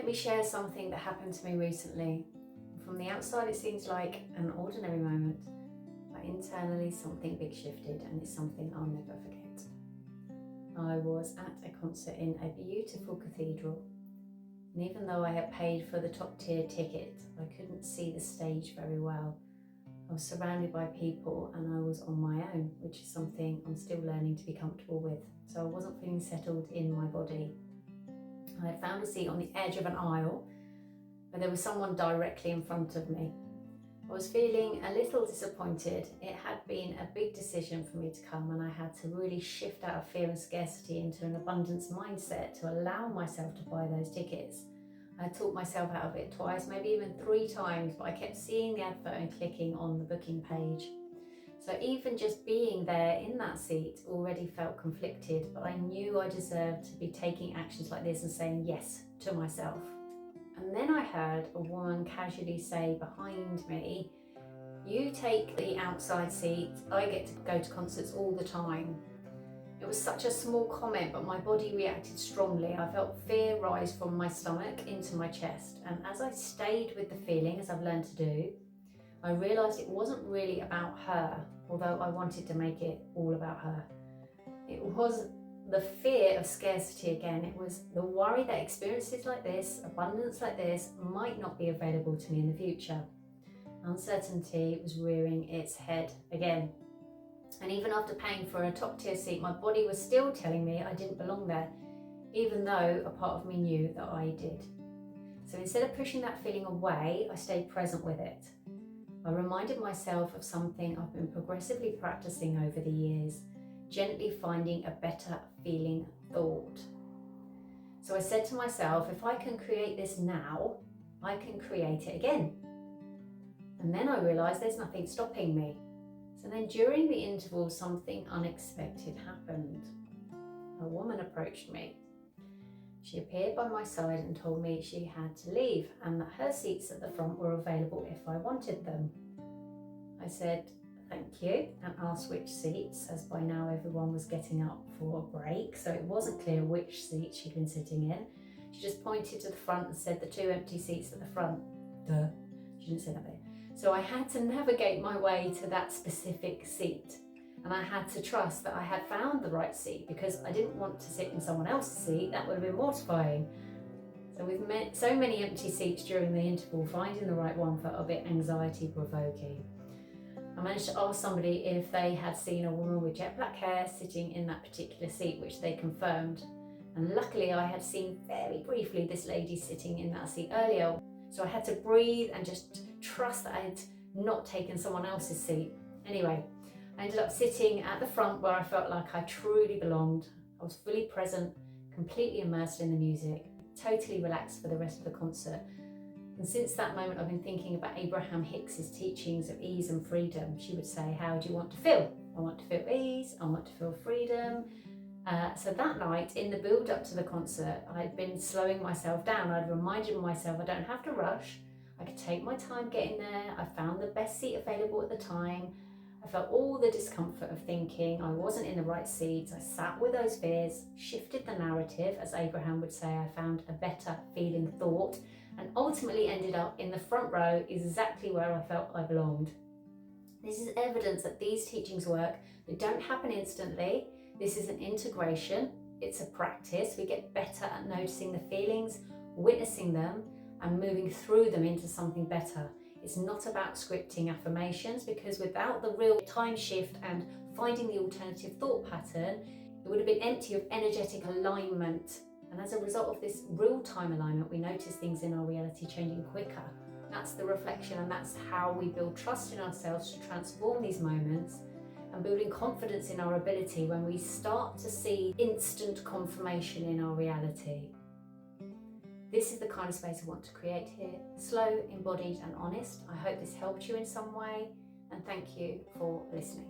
me share something that happened to me recently. From the outside it seems like an ordinary moment, but internally something big shifted, and it's something I'll never forget. I was at a concert in a beautiful cathedral, and even though I had paid for the top tier ticket, I couldn't see the stage very well. I was surrounded by people and I was on my own, which is something I'm still learning to be comfortable with, so I wasn't feeling settled in my body. I had found a seat on the edge of an aisle, but there was someone directly in front of me. I was feeling a little disappointed. It had been a big decision for me to come, and I had to really shift out of fear and scarcity into an abundance mindset to allow myself to buy those tickets. I talked myself out of it twice, maybe even 3 times, but I kept seeing the advert and clicking on the booking page. So even just being there in that seat already felt conflicted, but I knew I deserved to be taking actions like this and saying yes to myself. And then I heard a woman casually say behind me, "You take the outside seat, I get to go to concerts all the time." It was such a small comment, but my body reacted strongly. I felt fear rise from my stomach into my chest. And as I stayed with the feeling, as I've learned to do, I realised it wasn't really about her, although I wanted to make it all about her. It was the fear of scarcity again. It was the worry that experiences like this, abundance like this, might not be available to me in the future. Uncertainty was rearing its head again. And even after paying for a top tier seat, my body was still telling me I didn't belong there, even though a part of me knew that I did. So instead of pushing that feeling away, I stayed present with it. I reminded myself of something I've been progressively practicing over the years, gently finding a better feeling thought. So I said to myself, if I can create this now, I can create it again. And then I realised there's nothing stopping me. So then during the interval, something unexpected happened. A woman approached me. She appeared by my side and told me she had to leave and that her seats at the front were available if I wanted them. I said thank you and asked which seats, as by now everyone was getting up for a break, so it wasn't clear which seat she'd been sitting in. She just pointed to the front and said the 2 empty seats at the front. Duh, she didn't say that bit. So I had to navigate my way to that specific seat, and I had to trust that I had found the right seat, because I didn't want to sit in someone else's seat. That would have been mortifying. So with so many empty seats during the interval, finding the right one felt a bit anxiety provoking. I managed to ask somebody if they had seen a woman with jet black hair sitting in that particular seat, which they confirmed. And luckily I had seen very briefly this lady sitting in that seat earlier. So I had to breathe and just trust that I had not taken someone else's seat. Anyway, I ended up sitting at the front where I felt like I truly belonged. I was fully present, completely immersed in the music, totally relaxed for the rest of the concert. And since that moment, I've been thinking about Abraham Hicks' teachings of ease and freedom. She would say, how do you want to feel? I want to feel ease, I want to feel freedom. So that night, in the build up to the concert, I'd been slowing myself down. I'd reminded myself I don't have to rush. I could take my time getting there. I found the best seat available at the time. I felt all the discomfort of thinking I wasn't in the right seat. I sat with those fears, shifted the narrative, as Abraham would say. I found a better feeling thought, and ultimately ended up in the front row, exactly where I felt I belonged. This is evidence that these teachings work. They don't happen instantly. This is an integration. It's a practice. We get better at noticing the feelings, witnessing them, and moving through them into something better. It's not about scripting affirmations, because without the real time shift and finding the alternative thought pattern, it would have been empty of energetic alignment. And as a result of this real-time alignment, we notice things in our reality changing quicker. That's the reflection, and that's how we build trust in ourselves to transform these moments, and building confidence in our ability when we start to see instant confirmation in our reality. This is the kind of space I want to create here, slow, embodied and honest. I hope this helped you in some way, and thank you for listening.